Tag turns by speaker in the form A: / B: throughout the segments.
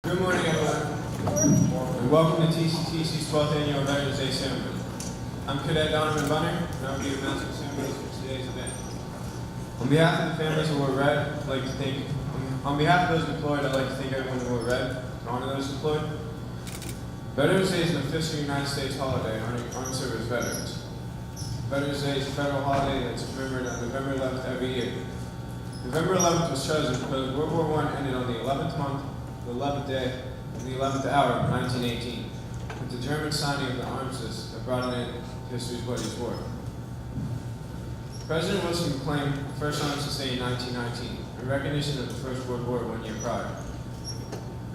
A: Good morning, everyone, and welcome to TCTC's 12th Annual Veterans Day Ceremony. I'm Cadet Donovan Bunner, and I will be the master of ceremonies for today's event. On behalf of the families who were red, I'd like to thank, on behalf of those deployed, I'd like to thank everyone who wore red to honor those deployed. Veterans Day is an official United States holiday honoring armed service veterans. Veterans Day is a federal holiday that's remembered on November 11th every year. November 11th was chosen because World War I ended on the 11th month, the 11th day, and the 11th hour of 1918, with the German signing of the armistice that brought an end to history's bloodiest war. President Wilson proclaimed the first Armistice Day in 1919, in recognition of the First World War 1 year prior.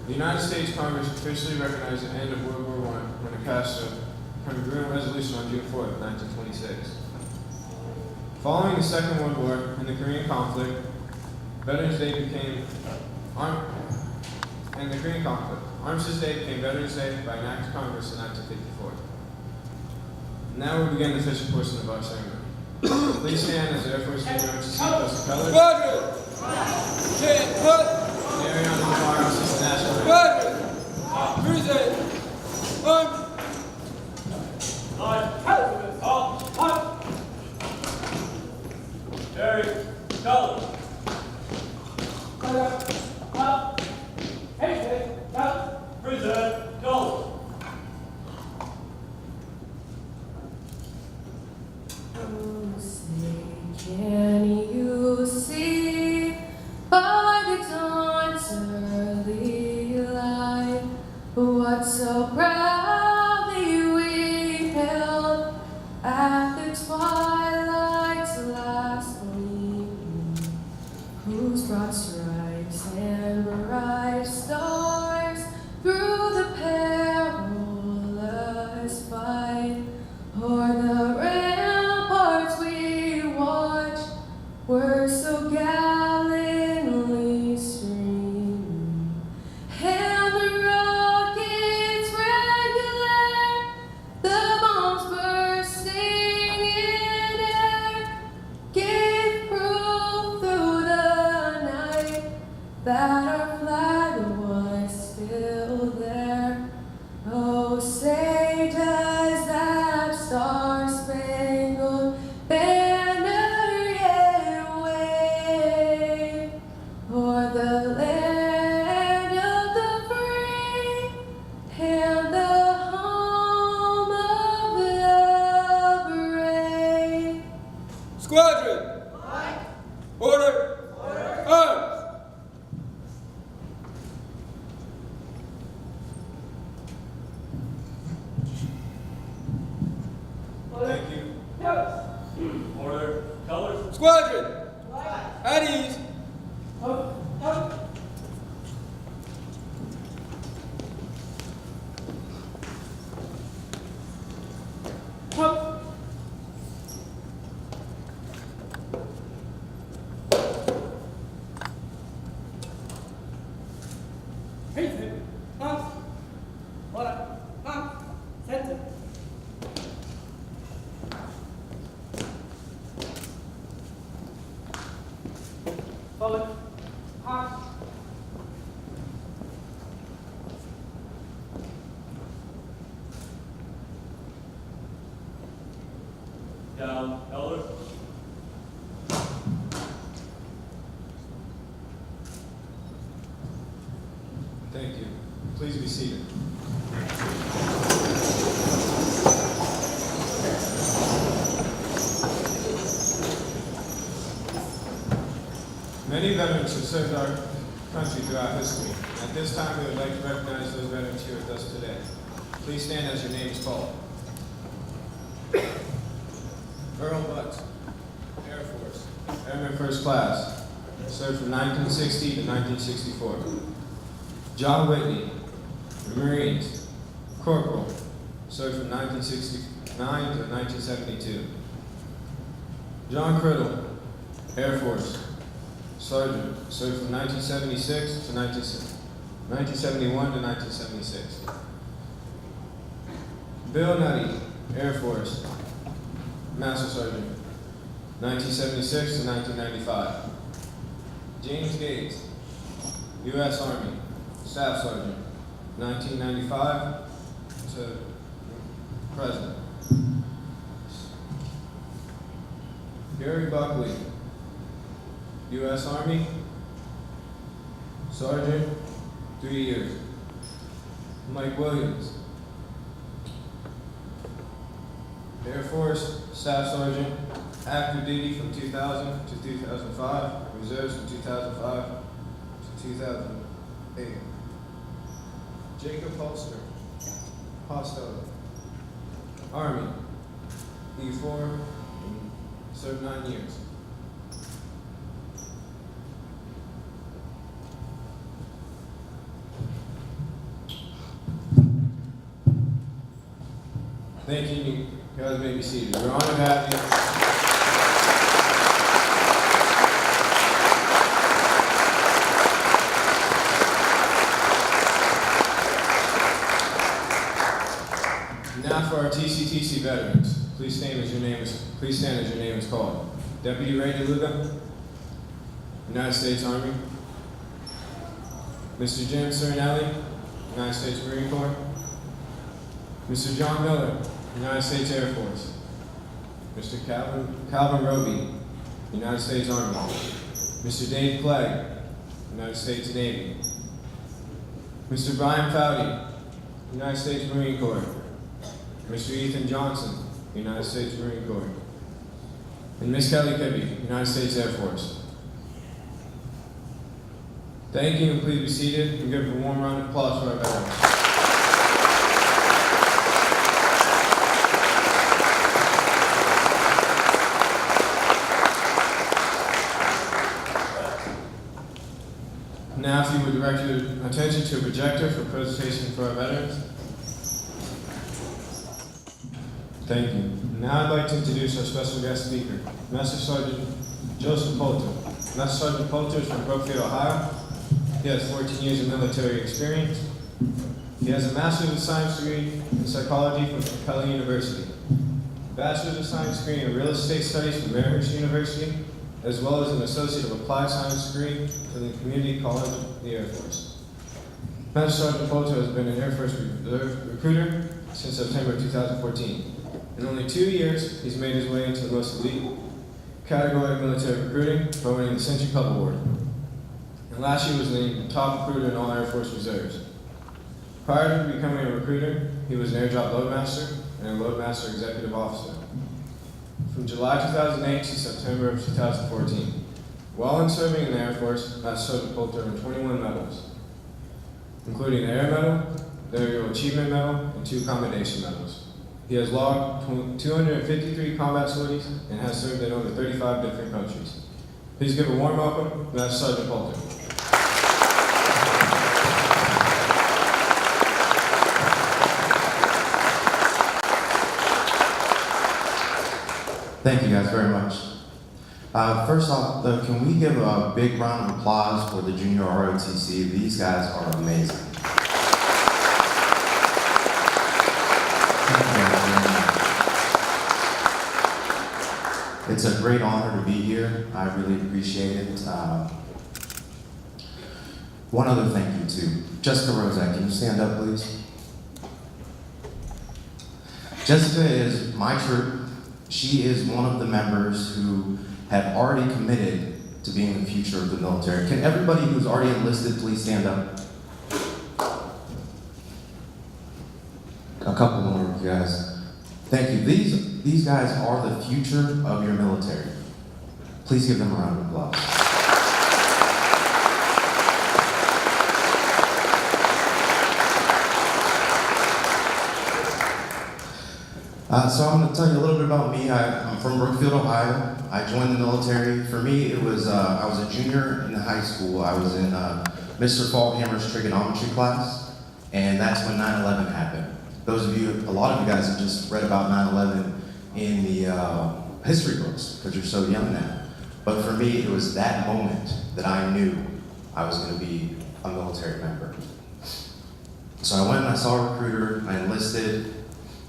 A: The United States Congress officially recognized the end of World War I when it passed a congruent resolution on June 4th, 1926. Following the Second World War and the Korean conflict, Veterans Day became Armistice Day became Veterans Day by an act of Congress in 1954. Now we begin the official portion of our ceremony. Please stand as the Air Force United States colors.
B: Squadron! Stand put!
A: Carry on the bar, assist the national.
B: Squadron! Cruising! Armed!
C: Jerry, go! Present, go!
D: Oh, say, can you see by the dawn's early light what so proudly we hailed at the twilight's last gleaming, whose broad stripes and bright stars through the perilous fight o'er the ramparts we watched were so gallantly streaming, and the rockets regular, the bombs bursting in air, gave proof through the night that our flag was still there. Oh, say does that star-spangled banner yet wave o'er the land of the free and the home of the brave?
B: Squadron! Order! Arms!
A: Thank you.
C: Order, colors.
B: Squadron! At ease!
C: Down, colors.
A: Thank you. Please be seated. Many veterans have served our country throughout history. At this time, we would like to recognize those veterans here with us today. Please stand as your name is called. Earl Butts, Air Force, Airman First Class, served from 1960 to 1964. John Whitney, Marines, Corporal, served from 1969 to 1972. John Criddle, Air Force, Sergeant, served from 1976 to 1971 to 1976. Bill Nutty, Air Force, Master Sergeant, 1976 to 1995. James Gates, U.S. Army, Staff Sergeant, 1995 to present. Gary Buckley, U.S. Army, Sergeant, 3 years. Mike Williams, Air Force, Staff Sergeant, active duty from 2000 to 2005, reserves from 2005 to 2008. Jacob Hostow, Army, E4, served 9 years. Thank you. You guys may be seated. We're honored to have you. Now for our TCTC veterans. Please stand as your name is called. Deputy Ray DeLuca, United States Army. Mr. Jim Cernelli, United States Marine Corps. Mr. John Miller, United States Air Force. Mr. Calvin Roby, United States Army. Mr. Dave Clegg, United States Navy. Mr. Brian Fowdy, United States Marine Corps. Mr. Ethan Johnson, United States Marine Corps. And Ms. Kelly Kibbe, United States Air Force. Thank you, and please be seated and give a warm round of applause for our veterans. Now, if you would direct your attention to a projector for presentation for our veterans. Thank you. Now I'd like to introduce our special guest speaker, Master Sergeant Joseph Poulter. Master Sergeant Poulter is from Brookfield, Ohio. He has 14 years of military experience. He has a Master's of Science degree in Psychology from Capella University, a Bachelor's of Science degree in Real Estate Studies from Marymount University, as well as an Associate of Applied Science degree from the Community College of the Air Force. Master Sergeant Poulter has been an Air Force Reserve recruiter since September 2014. In only 2 years, he's made his way into the most elite category of military recruiting, by winning the Century Club Award. And last year was named top recruiter in all Air Force Reserves. Prior to becoming a recruiter, he was an Air Job Loadmaster and a Loadmaster Executive Officer. From July 2008 to September of 2014. While in serving in the Air Force, Master Sergeant Poulter earned 21 medals, including the Air Medal, the Aerial Achievement Medal, and 2 Commendation Medals. He has logged 253 combat sorties and has served in over 35 different countries. Please give a warm welcome to Master Sergeant Poulter.
E: Thank you guys very much. First off, though, can we give a big round of applause for the Junior ROTC? These guys are amazing. It's a great honor to be here. I really appreciate it. One other thank you too. Jessica Rozak, can you stand up, please? Jessica is my troop. She is one of the members who have already committed to being the future of the military. Can everybody who's already enlisted please stand up? A couple more, you guys. Thank you. These guys are the future of your military. Please give them a round of applause. So I'm going to tell you a little bit about me. I'm from Brookfield, Ohio. I joined the military. For me, it was I was a junior in high school. I was in Mr. Fallhammer's trigonometry class, and that's when 9/11 happened. Those of you, a lot of you guys have just read about 9/11 in the history books because you're so young now. But for me, it was that moment that I knew I was going to be a military member. So I went and I saw a recruiter, I enlisted,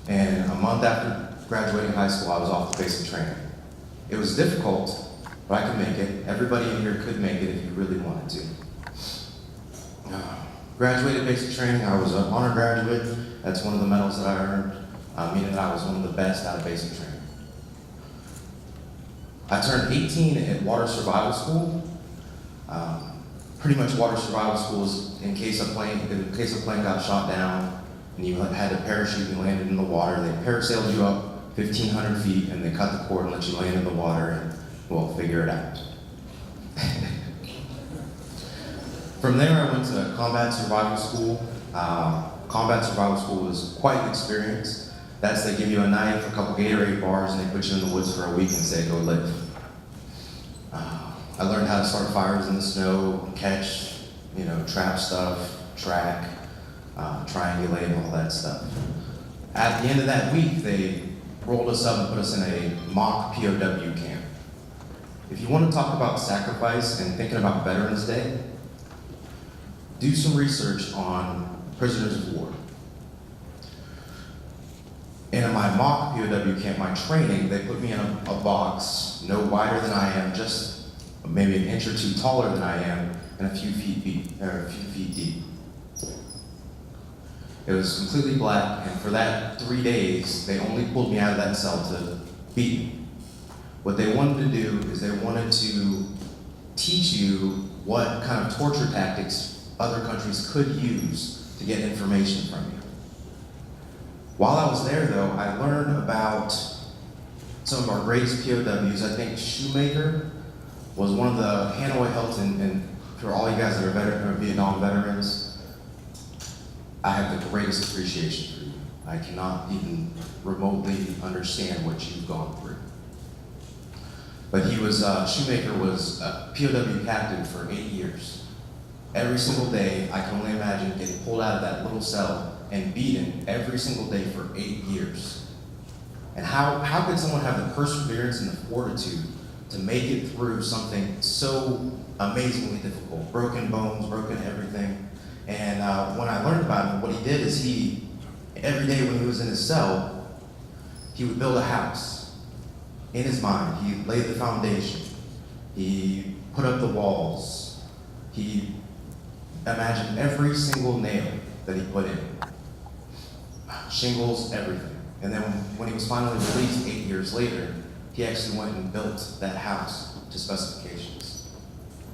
E: and a month after graduating high school, I was off to basic training. It was difficult, but I could make it. Everybody in here could make it if you really wanted to. Graduated basic training, I was an honor graduate. That's one of the medals that I earned, meaning that I was one of the best out of basic training. I turned 18 at Water Survival School. Pretty much water survival school is in case a plane got shot down and you had to parachute and landed in the water, they parasailed you up 1,500 feet and they cut the cord and let you land in the water and, well, figure it out. From there, I went to combat survival school. Combat survival school was quite an experience. That's they give you a knife, a couple Gatorade bars, and they put you in the woods for a week and say, go live. I learned how to start fires in the snow, catch, trap stuff, track, triangulate, all that stuff. At the end of that week, they rolled us up and put us in a mock POW camp. If you want to talk about sacrifice and thinking about Veterans Day, do some research on prisoners of war. In my mock POW camp, my training, they put me in a box no wider than I am, just maybe an inch or two taller than I am, and a few feet deep. It was completely black, and for that 3 days, they only pulled me out of that cell to beat me. What they wanted to do is they wanted to teach you what kind of torture tactics other countries could use to get information from you. While I was there, though, I learned about some of our greatest POWs. I think Shoemaker was one of the Hanoi Hilton, and for all you guys that are Vietnam veterans, I have the greatest appreciation for you. I cannot even remotely understand what you've gone through. But he was, Shoemaker was a POW captain for 8 years. Every single day, I can only imagine getting pulled out of that little cell and beaten every single day for 8 years. And how could someone have the perseverance and the fortitude to make it through something so amazingly difficult? Broken bones, broken everything. And when I learned about him, what he did is every day when he was in his cell, he would build a house in his mind. He laid the foundation. He put up the walls. He imagined every single nail that he put in. Shingles, everything. And then when he was finally released 8 years later, he actually went and built that house to specifications.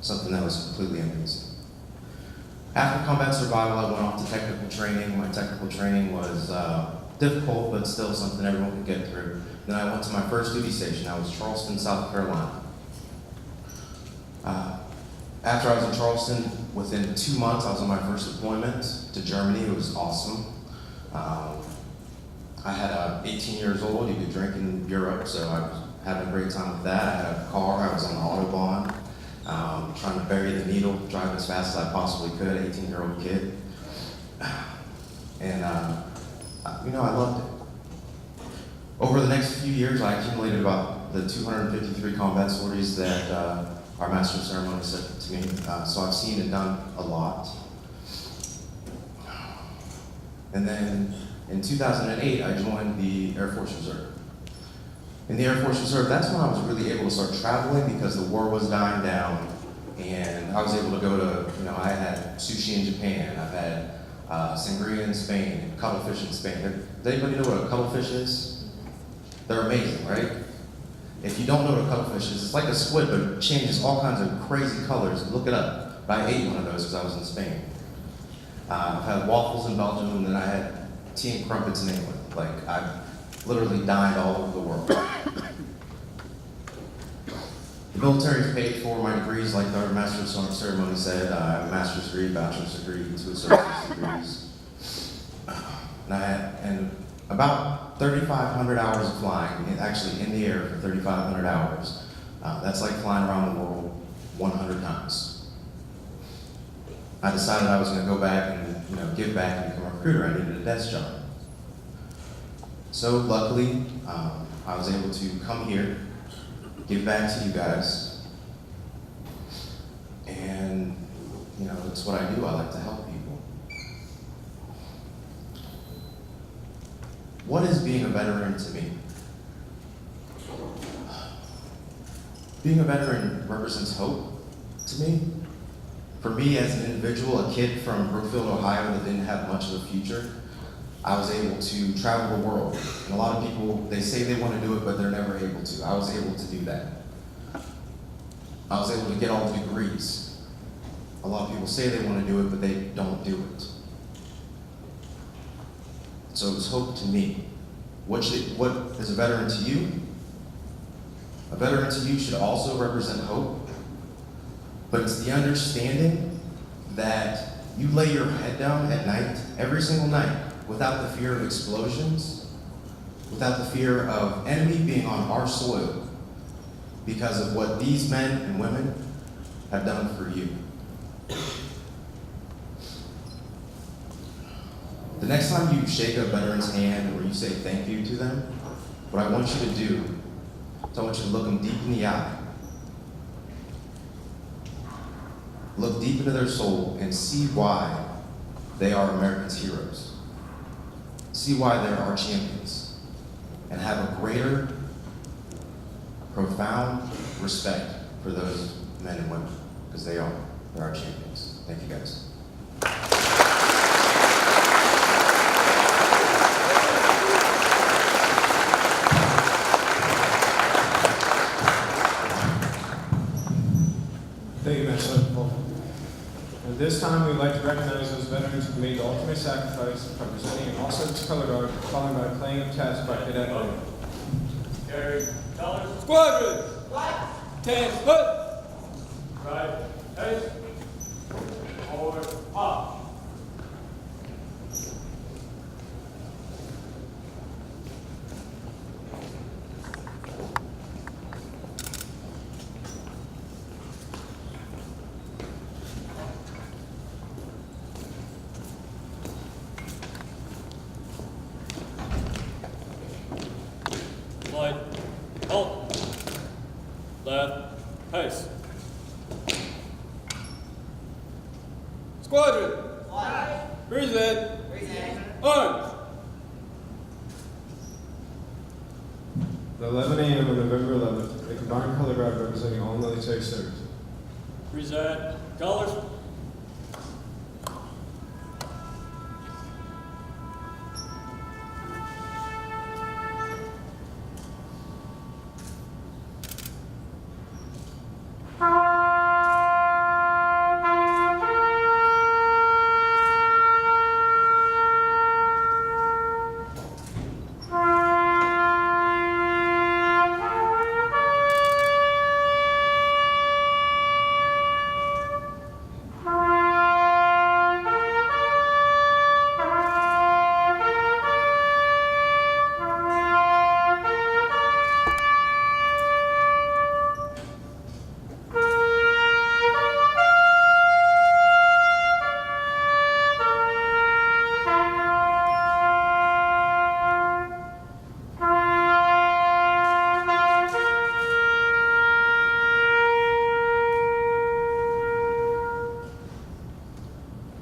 E: Something that was completely amazing. After combat survival, I went off to technical training. My technical training was difficult, but still something everyone could get through. Then I went to my first duty station. I was Charleston, South Carolina. After I was in Charleston, within 2 months, I was on my first deployment to Germany. It was awesome. I had 18 years old. You could drink in Europe, so I was having a great time with that. I had a car. I was on the Autobahn, trying to bury the needle, driving as fast as I possibly could, 18-year-old kid. And, I loved it. Over the next few years, I accumulated about the 253 combat sorties that our Master of Ceremony said to me. So I've seen and done a lot. And then in 2008, I joined the Air Force Reserve. In the Air Force Reserve, that's when I was really able to start traveling because the war was dying down. And I was able to go to, I had sushi in Japan, I've had sangria in Spain, cuttlefish in Spain. Does anybody know what a cuttlefish is? They're amazing, right? If you don't know what a cuttlefish is, it's like a squid, but it changes all kinds of crazy colors. Look it up. But I ate one of those because I was in Spain. I've had waffles in Belgium, and then I had tea and crumpets in England. Like, I've literally dined all over the world. The military's paid for my degrees, like our Master of Ceremony said. I have a master's degree, bachelor's degree, 2 associate's degrees. And about 3,500 hours of flying, actually in the air for 3,500 hours. That's like flying around the world 100 times. I decided I was going to go back and give back and become a recruiter. I needed a desk job. So luckily, I was able to come here, give back to you guys, and that's what I do. I like to help people. What is being a veteran to me? Being a veteran represents hope to me. For me as an individual, a kid from Brookfield, Ohio that didn't have much of a future, I was able to travel the world. And a lot of people, they say they want to do it, but they're never able to. I was able to do that. I was able to get all the degrees. A lot of people say they want to do it, but they don't do it. So it was hope to me. What is a veteran to you? A veteran to you should also represent hope, but it's the understanding that you lay your head down at night, every single night, without the fear of explosions, without the fear of enemy being on our soil, because of what these men and women have done for you. The next time you shake a veteran's hand or you say thank you to them, what I want you to do is I want you to look them deep in the eye. Look deep into their soul and see why they are America's heroes. See why they're our champions. And have a greater, profound respect for those men and women, because they're our champions. Thank you guys.
A: Thank you, Master. At this time, we'd like to recognize those veterans who made the ultimate sacrifice by presenting an all-service color guard, followed by a playing of task by Cadet Larry.
C: Carry colors.
B: Squadron. 10 foot.
C: Right. Pace. Forward. Hop. Light. Halt. Left. Pace.
B: Squadron. Present. Arms.
A: At 11 a.m. on November 11th, the combined color guard representing all military service.
C: Present. Colors.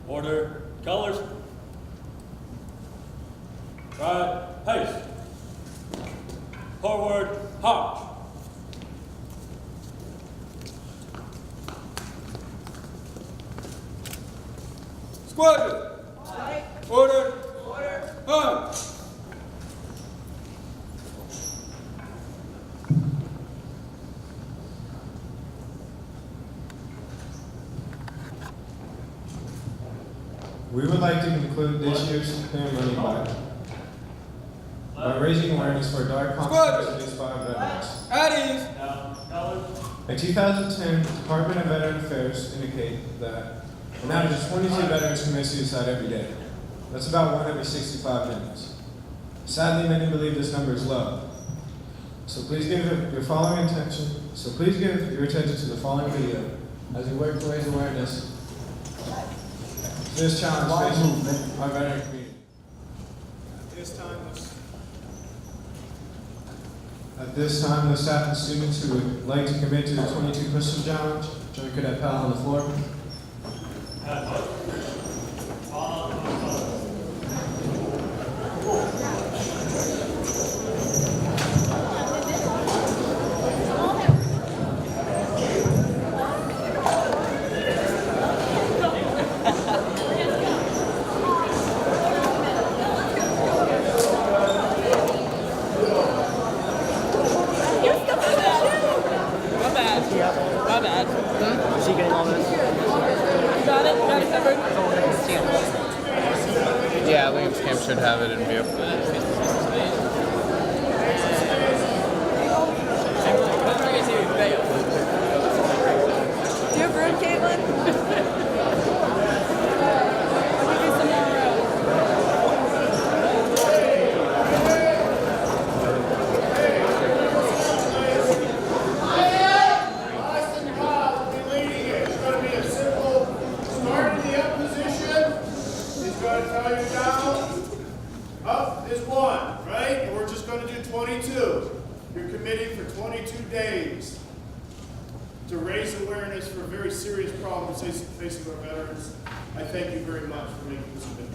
C: Order. Colors. Right. Pace. Forward. Hop.
B: Squadron. Order. Arms.
A: We would like to conclude this year's ceremony by raising awareness for dark consequences by our veterans.
B: At ease.
C: Down. Colors.
A: In 2010, the Department of Veteran Affairs indicate that an average of 22 veterans commit suicide every day. That's about 1 every 65 minutes. Sadly, many believe this number is low. So please give your attention to the following video as we work to raise awareness to this challenge facing our veteran community. At this time, the staff and students who would like to commit to the 22 Pistol Challenge, join Cadet Pal on the floor.
F: Yeah, Liam's camp should have it in view.
G: Do you have room, Caitlin? I'll give you some more room.
H: It's going to be a simple start in the up position. He's going to tell you down. Up is 1, right? And we're just going to do 22. You're committing for 22 days to raise awareness for very serious problems facing our veterans. I thank you very much for making this event.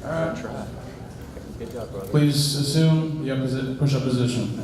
I: All right. Please assume the push-up position.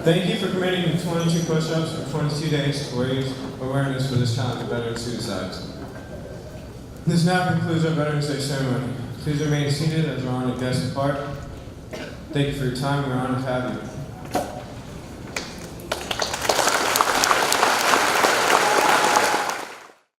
A: Thank you for committing to 22 push-ups for 22 days to raise awareness for this challenge of veteran suicides. This now concludes our Veterans Day ceremony. Please remain seated as we're on a guest apart. Thank you for your time. We're honored to have you.